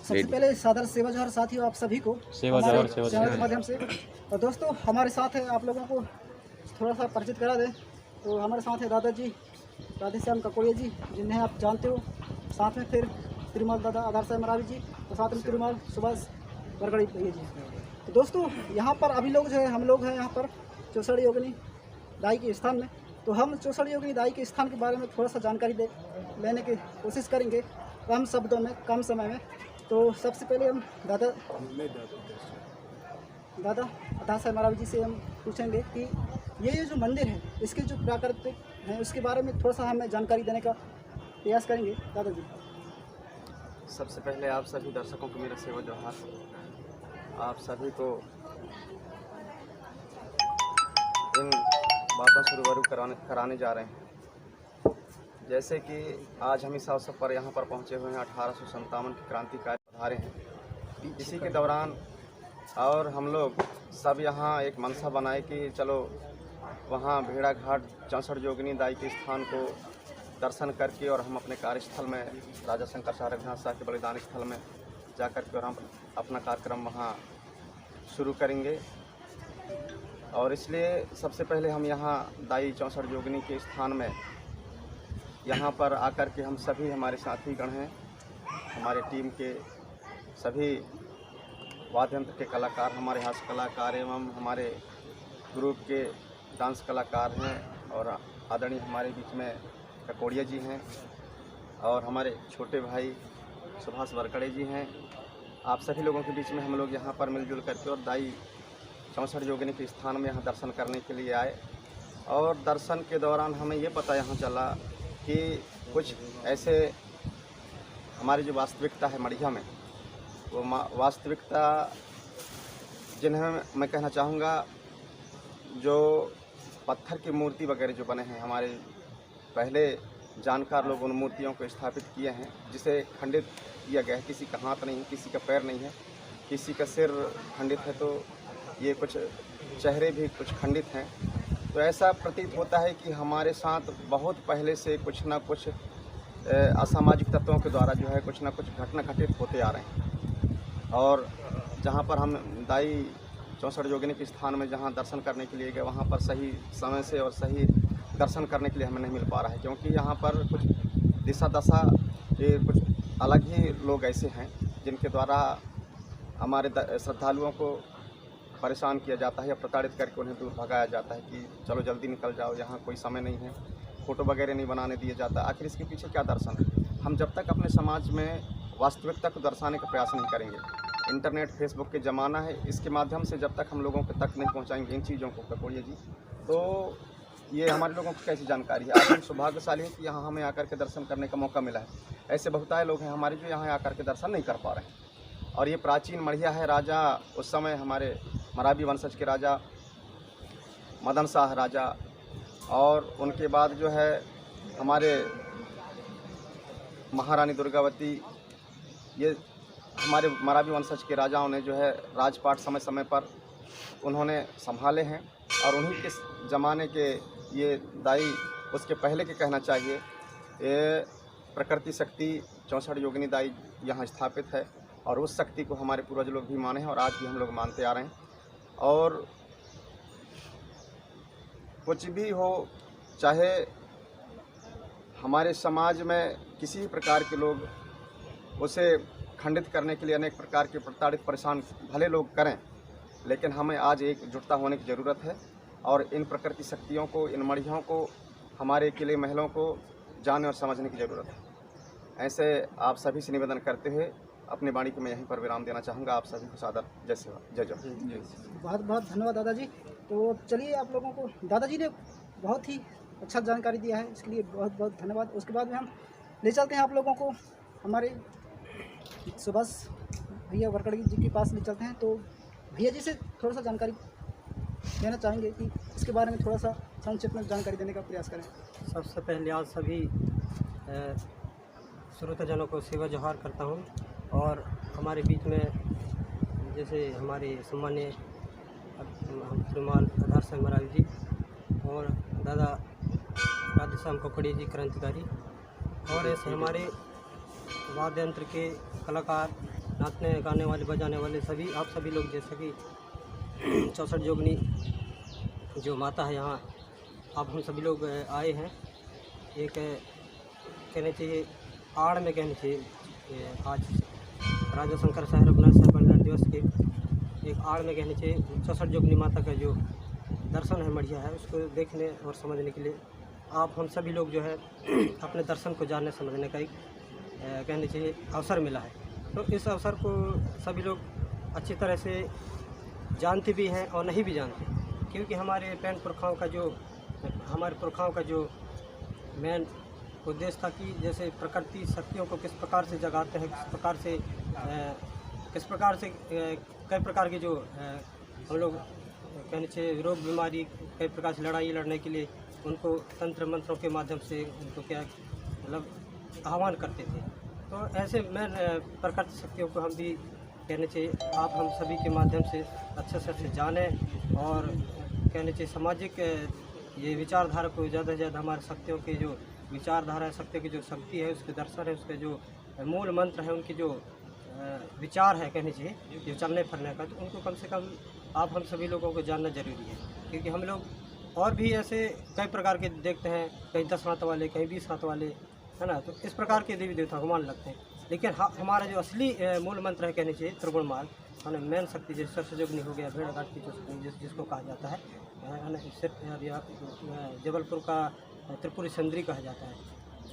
सबसे पहले सादर सेवा जोहर साथियों आप सभी को सेवा के माध्यम से। और दोस्तों हमारे साथ है, आप लोगों को थोड़ा सा परिचित करा दें तो हमारे साथ है दादाजी राधेश्याम ककोड़िया जी, जिन्हें आप जानते हो। साथ में फिर तिरुमाल दादा आधार साहब मरावी जी और साथ में तिरुमाल सुभाष बरगड़ी भैया जी। तो दोस्तों यहाँ पर अभी लोग जो है, हम लोग हैं यहाँ पर चौसठ योगिनी दाई के स्थान में। तो हम चौसठ योगिनी दाई के स्थान के बारे में थोड़ा सा जानकारी लेने की कोशिश करेंगे कम शब्दों में, कम समय में। तो सबसे पहले हम दादा आधार साहब मरावी जी से हम पूछेंगे कि ये जो मंदिर है, इसके जो प्राकृतिक है उसके बारे में थोड़ा सा हमें जानकारी देने का प्रयास करेंगे दादाजी। सबसे पहले आप सभी दर्शकों को मेरा सेवा जोहार। आप सभी को इन बातों से रूबरू कराने जा रहे हैं। जैसे कि आज हम इस अवसर पर यहाँ पर पहुँचे हुए हैं, 1857 की क्रांतिकारी पधारे हैं। इसी के दौरान और हम लोग सब यहाँ एक मनसा बनाए कि चलो वहाँ भेड़ा घाट 64 योगिनी दाई के स्थान को दर्शन करके और हम अपने कार्यस्थल में राजा शंकर शाह रघुनाथ साहब के बलिदान स्थल में जाकर के और हम अपना कार्यक्रम वहाँ शुरू करेंगे। और इसलिए सबसे पहले हम यहाँ दाई 64 योगिनी के स्थान में यहाँ पर आकर के हम सभी हमारे साथी गण हैं, हमारे टीम के सभी वाद्य यंत्र के कलाकार, हमारे हास्य कलाकार एवं हमारे ग्रुप के डांस कलाकार हैं और आदरणीय हमारे बीच में ककोड़िया जी हैं और हमारे छोटे भाई सुभाष बरकड़े जी हैं। आप सभी लोगों के बीच में हम लोग यहाँ पर मिलजुल करके और दाई 64 योगिनी के स्थान में यहाँ दर्शन करने के लिए आए। और दर्शन के दौरान हमें ये पता यहाँ चला कि कुछ ऐसे हमारी जो वास्तविकता है मढ़िया में, वो वास्तविकता जिन्हें मैं कहना चाहूँगा, जो पत्थर की मूर्ति वगैरह जो बने हैं, हमारे पहले जानकार लोग उन मूर्तियों को स्थापित किए हैं, जिसे खंडित किया गया है। किसी का हाथ नहीं है, किसी का पैर नहीं है, किसी का सिर खंडित है, तो ये कुछ चेहरे भी कुछ खंडित हैं। तो ऐसा प्रतीत होता है कि हमारे साथ बहुत पहले से कुछ ना कुछ असामाजिक तत्वों के द्वारा जो है कुछ ना कुछ घटना घटित होते आ रहे हैं। और जहाँ पर हम दाई 64 योगिनी के स्थान में जहाँ दर्शन करने के लिए गए, वहाँ पर सही समय से और सही दर्शन करने के लिए हमें नहीं मिल पा रहा है, क्योंकि यहाँ पर कुछ दिशा दशा के कुछ अलग ही लोग ऐसे हैं जिनके द्वारा हमारे श्रद्धालुओं को परेशान किया जाता है या प्रताड़ित करके उन्हें दूर भगाया जाता है कि चलो जल्दी निकल जाओ, यहाँ कोई समय नहीं है, फ़ोटो वगैरह नहीं बनाने दिया जाता। आखिर इसके पीछे क्या दर्शन है? हम जब तक अपने समाज में वास्तविकता को दर्शाने का प्रयास नहीं करेंगे, इंटरनेट फेसबुक के ज़माना है, इसके माध्यम से जब तक हम लोगों के तक नहीं पहुँचाएंगे इन चीज़ों को ककोड़िया जी, तो ये हमारे लोगों को कैसी जानकारी है। आज हम सौभाग्यशाली हैं कि यहाँ हमें आकर के दर्शन करने का मौका मिला है। ऐसे बहुतायत लोग हैं हमारे जो यहाँ आकर के दर्शन नहीं कर पा रहे हैं। और ये प्राचीन मढ़िया है। राजा उस समय हमारे मरावी वंशज के राजा मदन शाह राजा, और उनके बाद जो है हमारे महारानी दुर्गावती, ये हमारे मरावी वंशज के राजाओं ने जो है राजपाट समय समय पर उन्होंने संभाले हैं। और उन्हीं के ज़माने के ये दाई, उसके पहले के कहना चाहिए, ये प्रकृति शक्ति 64 योगिनी दाई यहाँ स्थापित है और उस शक्ति को हमारे पूर्वज लोग भी माने हैं और आज भी हम लोग मानते आ रहे हैं। और कुछ भी हो, चाहे हमारे समाज में किसी भी प्रकार के लोग उसे खंडित करने के लिए अनेक प्रकार के प्रताड़ित परेशान भले लोग करें, लेकिन हमें आज एकजुटता होने की ज़रूरत है और इन प्रकृति शक्तियों को, इन मढ़ियों को, हमारे किले महलों को जानने और समझने की ज़रूरत है। ऐसे आप सभी से निवेदन करते हुए अपनी वाणी को मैं यहीं पर विराम देना चाहूँगा। आप सभी को सादर जय सेवा, जय जय। बहुत बहुत धन्यवाद दादाजी। तो चलिए, आप लोगों को दादाजी ने बहुत ही अच्छा जानकारी दिया है, इसके लिए बहुत बहुत धन्यवाद। उसके बाद में हम ले चलते हैं आप लोगों को हमारे सुभाष भैया बरकड़ी जी के पास ले चलते हैं। तो भैया जी से थोड़ा सा जानकारी देना चाहेंगे कि इसके बारे में थोड़ा सा संक्षिप्त में जानकारी देने का प्रयास करें। सबसे पहले आज सभी श्रोताजनों को सेवा जोहार करता हूं। और हमारे बीच में जैसे हमारे सम्मान्य तिरुमाल आधार साहब मरावी जी और दादा राधेश्याम ककोड़िया जी क्रांतिकारी, और ऐसे हमारे वाद्य यंत्र के कलाकार, नाचने गाने वाले, बजाने वाले सभी, आप सभी लोग जैसे कि 64 जोगनी जो माता है यहाँ, अब हम सभी लोग आए हैं। एक कहने चाहिए आड़ में कहने चाहिए, आज राजा शंकर साहेब रघुनाथ साहेब बलिदान दिवस के एक आड़ में कहने चाहिए 64 जोगनी माता का जो दर्शन है मढ़िया है, उसको देखने और समझने के लिए आप हम सभी लोग जो है अपने दर्शन को जानने समझने का एक कहने चाहिए अवसर मिला है। तो इस अवसर को सभी लोग अच्छी तरह से जानते भी हैं और नहीं भी जानते, क्योंकि हमारे हमारे पुरखाओं का जो मेन उद्देश्य था कि जैसे प्रकृति शक्तियों को किस प्रकार से जगाते हैं, किस प्रकार से कई प्रकार के जो हम लोग कहने चाहिए रोग बीमारी, कई प्रकार से लड़ाई लड़ने के लिए उनको तंत्र मंत्रों के माध्यम से उनको क्या मतलब आह्वान करते थे। तो ऐसे मेन प्रकृति शक्तियों को हम भी कहने चाहिए आप हम सभी के माध्यम से अच्छे जानें और कहने चाहिए सामाजिक ये विचारधारा को ज़्यादा से ज़्यादा हमारे शक्तियों के जो विचारधारा है, शक्तियों की जो शक्ति है, उसके दर्शन है, उसके जो मूल मंत्र है, उनकी जो विचार है कहने चाहिए जो चलने फिरने का, तो उनको कम से कम आप हम सभी लोगों को जानना जरूरी है। क्योंकि हम लोग और भी ऐसे कई प्रकार के देखते हैं, कहीं 10 हाथ वाले, कहीं 20 हाथ वाले, है ना, तो इस प्रकार के देवी देवता को मान लगते हैं। लेकिन हमारा जो असली मूल मंत्र है कहने चाहिए त्रिगुणमाल, है ना, मेन शक्ति जैसे सरसजोगनी हो गया, भेड़ाघाट की जो जिसको कहा जाता है ना, जबलपुर का त्रिपुरी सुंदरी कहा जाता है।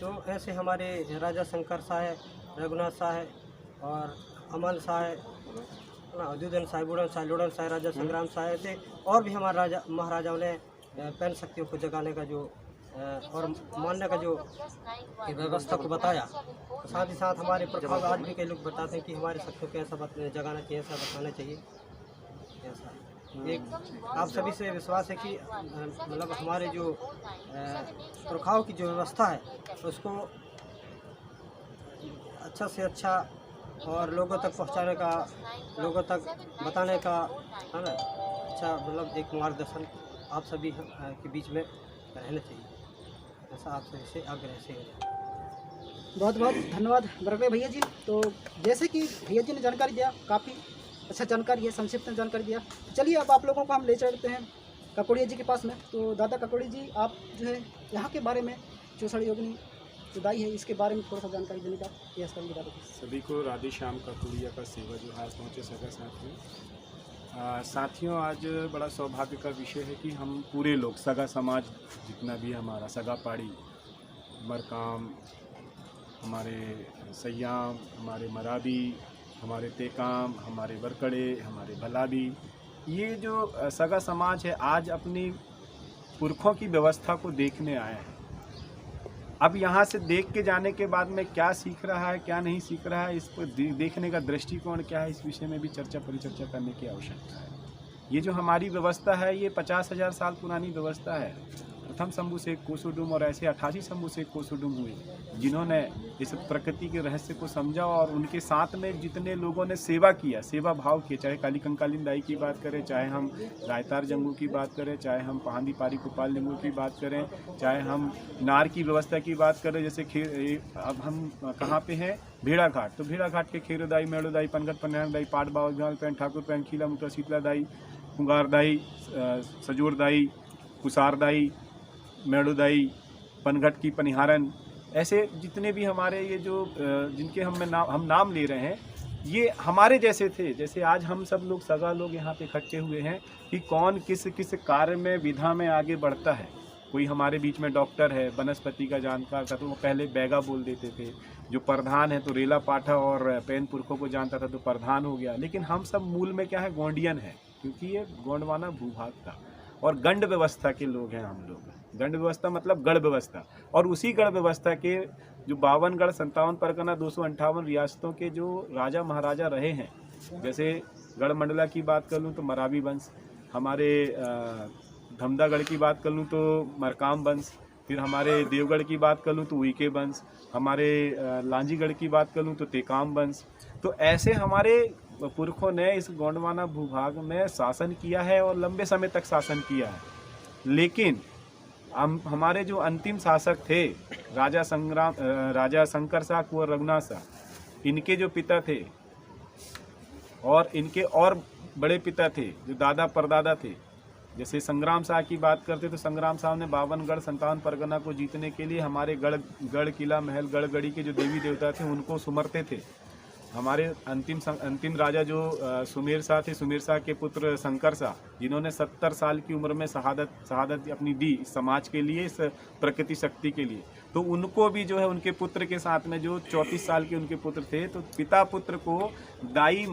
तो ऐसे हमारे राजा शंकर साहेब, रघुनाथ साहेब और अमन साहेब, अद्युदन साहेब, बुड़न साहेब, लोड़न साहेब, राजा संग्राम साहेब थे, और भी हमारे महाराजाओं ने पैन शक्तियों को जगाने का जो और मानने का जो व्यवस्था को बताया। साथ ही साथ हमारे प्रभाव आज भी कई लोग बताते हैं कि हमारे शक्तियों को ऐसा जगाना चाहिए, ऐसा बताना चाहिए। ऐसा एक आप सभी से विश्वास है कि मतलब हमारे जो पुरखाओं की जो व्यवस्था है उसको अच्छा से अच्छा और लोगों तक पहुंचाने का, लोगों तक बताने का, है ना, अच्छा मतलब एक मार्गदर्शन आप सभी के बीच में रहना चाहिए, ऐसा आप सभी से आग्रह से। बहुत बहुत धन्यवाद बरकले भैया जी। तो जैसे कि भैया जी ने जानकारी दिया, काफ़ी अच्छा जानकारी है, संक्षिप्त में जानकारी दिया। चलिए अब आप लोगों को हम ले चलते हैं ककोड़िया जी के पास में। तो दादा ककोड़ी जी, आप जो है यहाँ के बारे में 64 योगिनी जुदाई है, इसके बारे में थोड़ा सा जानकारी देने का प्रयास करेंगे दादा जी। सभी को राधे श्याम ककोड़िया का सेवा जोहार पहुँचे सगा साथियों। आज बड़ा सौभाग्य का विषय है कि हम पूरे लोग, सगा समाज जितना भी हमारा, सगा पाड़ी, मरकाम, हमारे सयाम, हमारे मराबी, हमारे तेकाम, हमारे वरकड़े, हमारे भलाबी, ये जो सगा समाज है आज अपनी पुरखों की व्यवस्था को देखने आए हैं। अब यहाँ से देख के जाने के बाद में क्या सीख रहा है, क्या नहीं सीख रहा है, इसको देखने का दृष्टिकोण क्या है, इस विषय में भी चर्चा परिचर्चा करने की आवश्यकता है। ये जो हमारी व्यवस्था है ये 50,000 साल पुरानी व्यवस्था है। प्रथम शंभु से कोसोडुम और ऐसे 88 शंभु से कोसोडुम हुए, जिन्होंने इस प्रकृति के रहस्य को समझा और उनके साथ में जितने लोगों ने सेवा किया, सेवा भाव किया, चाहे काली कंकालीन दाई की बात करें, चाहे हम रायतार जंगू की बात करें, चाहे हम पहांदी पारी गोपाल लिंगू की बात करें, चाहे हम नार की व्यवस्था की बात करें, जैसे अब हम कहाँ पे हैं, भेड़ाघाट, तो भेड़ाघाट के खेरोदाई, मेड़ोदाई, पनघट पन्यान दाई, पाट बावल पैन, ठाकुर पैन, खीला मुद्रा शीतला दाई, कुंगार दाई, सजोर दाई, कुसार दाई, मेड़ोदाई, पनघट की पनिहारन, ऐसे जितने भी हमारे ये जो जिनके हम नाम ले रहे हैं, ये हमारे जैसे थे। जैसे आज हम सब लोग सगा लोग यहाँ पे इकट्ठे हुए हैं कि कौन किस किस कार्य में, विधा में आगे बढ़ता है। कोई हमारे बीच में डॉक्टर है, वनस्पति का जानकार था तो वो पहले बैगा बोल देते थे। जो प्रधान है तो रेला पाठा और पैन पुरखों को जानता था तो प्रधान हो गया। लेकिन हम सब मूल में क्या है, गोंडियन है, क्योंकि ये गोंडवाना भूभाग था और गंड व्यवस्था के लोग हैं हम लोग। गंड व्यवस्था मतलब गढ़ व्यवस्था, और उसी गढ़ व्यवस्था के जो 52 गढ़, 57 परगना, 258 रियासतों के जो राजा महाराजा रहे हैं, जैसे गढ़ मंडला की बात कर लूँ तो मरावी वंश, हमारे धमदागढ़ की बात कर लूँ तो मरकाम वंश, फिर हमारे देवगढ़ की बात कर लूँ तो उइके वंश, हमारे लांजीगढ़ की बात कर लूँ तो तेकाम वंश। तो ऐसे हमारे पुरखों ने इस गोंडवाना भूभाग में शासन किया है और लंबे समय तक शासन किया है। लेकिन हमारे जो अंतिम शासक थे राजा शंकर शाह कुंवर रघुनाथ शाह, इनके जो पिता थे और इनके और बड़े पिता थे जो दादा परदादा थे, जैसे संग्राम शाह की बात करते तो संग्राम शाह ने 52 गढ़ 57 परगना को जीतने के लिए हमारे गढ़ किला महल गढ़गढ़ी के जो देवी देवता थे उनको सुमरते थे। हमारे अंतिम राजा जो सुमेर शाह थे, सुमेर शाह के पुत्र शंकर शाह, जिन्होंने 70 साल की उम्र में शहादत अपनी दी समाज के लिए, इस प्रकृति शक्ति के लिए, तो उनको भी जो है उनके पुत्र के साथ में जो 34 साल के उनके पुत्र थे, तो पिता पुत्र को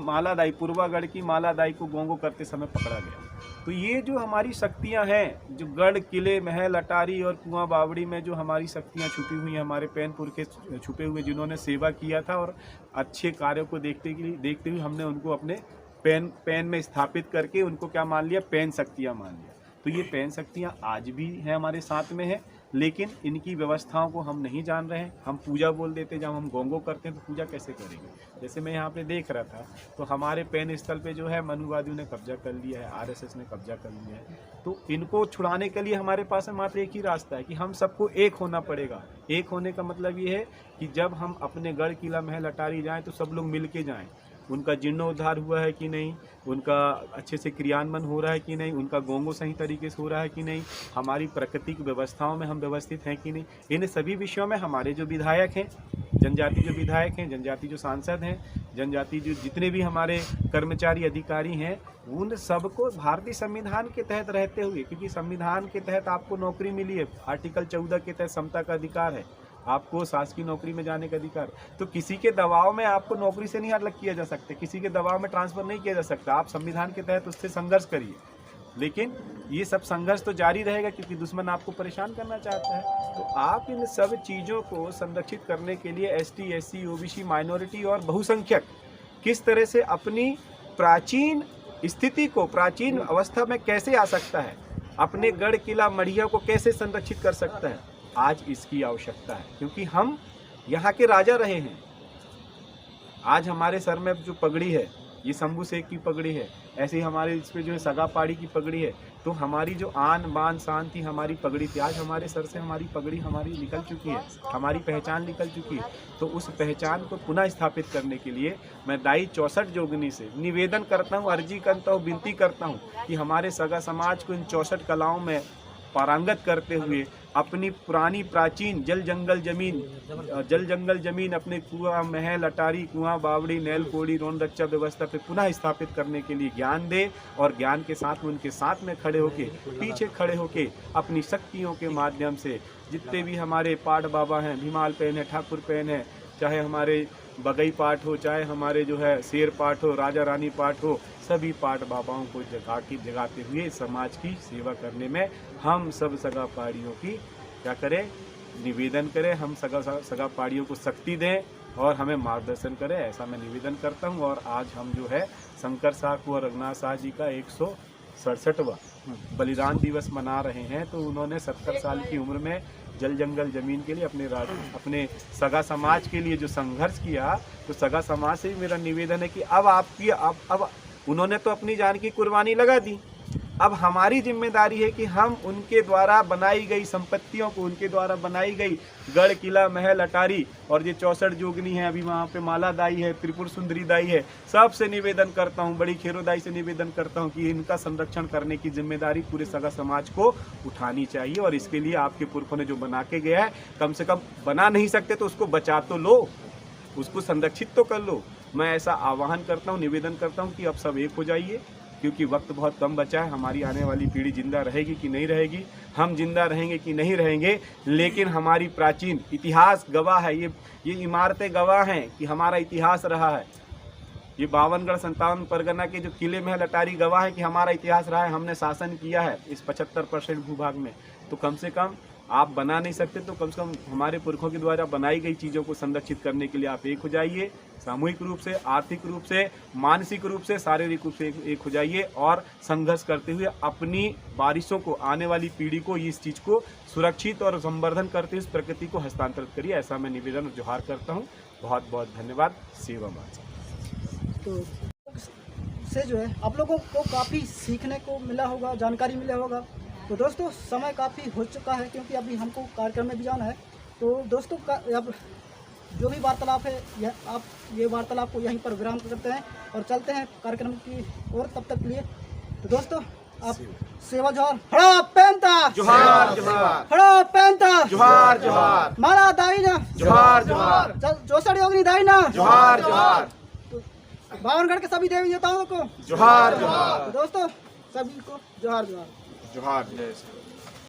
मालादाई पूर्वागढ़ की मालादाई को गोंगो करते समय पकड़ा गया। तो ये जो हमारी शक्तियां हैं, जो गढ़ किले महल अटारी और कुआं बावड़ी में जो हमारी शक्तियां छुपी हुई हैं, हमारे पैनपुर के छुपे हुए जिन्होंने सेवा किया था और अच्छे कार्यों को देखते हुए हमने उनको अपने पैन में स्थापित करके उनको क्या मान लिया, पैन शक्तियाँ मान लिया। तो ये पैन शक्तियाँ आज भी हैं हमारे साथ में है, लेकिन इनकी व्यवस्थाओं को हम नहीं जान रहे हैं। हम पूजा बोल देते, जब हम गोंगो करते हैं तो पूजा कैसे करेंगे। जैसे मैं यहाँ पे देख रहा था तो हमारे पैन स्थल पे जो है मनुवादियों ने कब्जा कर लिया है, आरएसएस ने कब्जा कर लिया है। तो इनको छुड़ाने के लिए हमारे पास मात्र एक ही रास्ता है कि हम सबको एक होना पड़ेगा। एक होने का मतलब ये है कि जब हम अपने गढ़ किला महल अटारी जाएँ तो सब लोग मिल के जाएँ। उनका जीर्णोद्धार हुआ है कि नहीं, उनका अच्छे से क्रियान्वयन हो रहा है कि नहीं, उनका गोंगो सही तरीके से हो रहा है कि नहीं, हमारी प्राकृतिक व्यवस्थाओं में हम व्यवस्थित हैं कि नहीं, इन सभी विषयों में हमारे जो विधायक हैं, जनजाति जो विधायक हैं, जनजाति जो सांसद हैं, जनजाति जो जितने भी हमारे कर्मचारी अधिकारी हैं, उन सबको भारतीय संविधान के तहत रहते हुए, क्योंकि संविधान के तहत आपको नौकरी मिली है, आर्टिकल 14 के तहत समता का अधिकार है, आपको शासकीय नौकरी में जाने का अधिकार। तो किसी के दबाव में आपको नौकरी से नहीं अलग किया जा सकता, किसी के दबाव में ट्रांसफर नहीं किया जा सकता। आप संविधान के तहत उससे संघर्ष करिए, लेकिन ये सब संघर्ष तो जारी रहेगा क्योंकि दुश्मन आपको परेशान करना चाहता है। तो आप इन सब चीज़ों को संरक्षित करने के लिए ST SC OBC माइनॉरिटी और बहुसंख्यक किस तरह से अपनी प्राचीन स्थिति को, प्राचीन अवस्था में कैसे आ सकता है, अपने गढ़ किला मढ़िया को कैसे संरक्षित कर सकता है, आज इसकी आवश्यकता है। क्योंकि हम यहाँ के राजा रहे हैं। आज हमारे सर में जो पगड़ी है ये शंभू शेख की पगड़ी है, ऐसे ही हमारे इस पे जो है सगा पहाड़ी की पगड़ी है। तो हमारी जो आन बान शान थी, हमारी पगड़ी थी, आज हमारे सर से हमारी पगड़ी हमारी निकल चुकी है, हमारी पहचान निकल चुकी है। तो उस पहचान को पुनः स्थापित करने के लिए मैं दाई 64 जोगनी से निवेदन करता हूँ, अर्जी करता हूँ, विनती करता हूँ कि हमारे सगा समाज को इन 64 कलाओं में पारंगत करते हुए अपनी पुरानी प्राचीन जल जंगल जमीन अपने कुआं महल अटारी कुआं बावड़ी नैल कोड़ी रोन रक्षा व्यवस्था पे पुनः स्थापित करने के लिए ज्ञान दे, और ज्ञान के साथ में उनके साथ में खड़े होके, पीछे खड़े होके अपनी शक्तियों के माध्यम से जितने भी हमारे पाठ बाबा हैं, भीमाल पैन है, ठाकुर पैन है, चाहे हमारे बगई पाठ हो, चाहे हमारे जो है शेर पाठ हो, राजा रानी पाठ हो, सभी पाठ बाबाओं को जगाते हुए समाज की सेवा करने में हम सब सगा पहाड़ियों की क्या करें, निवेदन करें। हम सगा पहाड़ियों को शक्ति दें और हमें मार्गदर्शन करें, ऐसा मैं निवेदन करता हूं। और आज हम जो है शंकर शाह कुंवर रघुनाथ शाह जी का 167वां बलिदान दिवस मना रहे हैं। तो उन्होंने 70 साल की उम्र में जल जंगल जमीन के लिए अपने सगा समाज के लिए जो संघर्ष किया, तो सगा समाज से भी मेरा निवेदन है कि अब उन्होंने तो अपनी जान की कुर्बानी लगा दी, अब हमारी जिम्मेदारी है कि हम उनके द्वारा बनाई गई संपत्तियों को, उनके द्वारा बनाई गई गढ़ किला महल अटारी और ये 64 जोगनी है, अभी वहाँ पे माला दाई है, त्रिपुर सुंदरी दाई है, सबसे निवेदन करता हूँ, बड़ी खेरो दाई से निवेदन करता हूँ कि इनका संरक्षण करने की जिम्मेदारी पूरे सगा समाज को उठानी चाहिए। और इसके लिए आपके पुरखों ने जो बना के गया है, कम से कम बना नहीं सकते तो उसको बचा तो लो, उसको संरक्षित तो कर लो। मैं ऐसा आह्वान करता हूँ, निवेदन करता हूँ कि अब सब एक हो जाइए, क्योंकि वक्त बहुत कम बचा है। हमारी आने वाली पीढ़ी जिंदा रहेगी कि नहीं रहेगी, हम जिंदा रहेंगे कि नहीं रहेंगे, लेकिन हमारी प्राचीन इतिहास गवाह है, ये इमारतें गवाह हैं कि हमारा इतिहास रहा है। ये 52 गढ़ 57 परगना के जो किले महल अटारी गवाह है कि हमारा इतिहास रहा है, हमने शासन किया है इस 75% भूभाग में। तो कम से कम आप बना नहीं सकते तो कम से कम हमारे पुरखों के द्वारा बनाई गई चीज़ों को संरक्षित करने के लिए आप एक हो जाइए, सामूहिक रूप से, आर्थिक रूप से, मानसिक रूप से, शारीरिक रूप से एक हो जाइए और संघर्ष करते हुए अपनी बारिशों को, आने वाली पीढ़ी को इस चीज़ को सुरक्षित और संवर्धन करते हुए इस प्रकृति को हस्तांतरित करिए, ऐसा मैं निवेदन और जोहार करता हूँ। बहुत बहुत धन्यवाद। सेवा माता। तो से जो है आप लोगों को काफ़ी सीखने को मिला होगा, जानकारी मिला होगा। तो दोस्तों समय काफ़ी हो चुका है, क्योंकि अभी हमको कार्यक्रम में भी जाना है। तो दोस्तों अब जो भी वार्तालाप है ये वार्तालाप को यहीं पर विराम करते हैं और चलते हैं कार्यक्रम की ओर। तब तक के लिए तो दोस्तों आप सेवा जोहार, हड़ा पैंता जोहार जोहार, हड़ा पैंता जोहार जोहार, मारा दाईना जोहार जोहार, जोसड़ योगनी दाईना जोहार जोहार, बावनगढ़ के सभी देवी देवताओं को जोहार जोहार, दोस्तों सभी को जोहार जोहार जोहार। जय श्री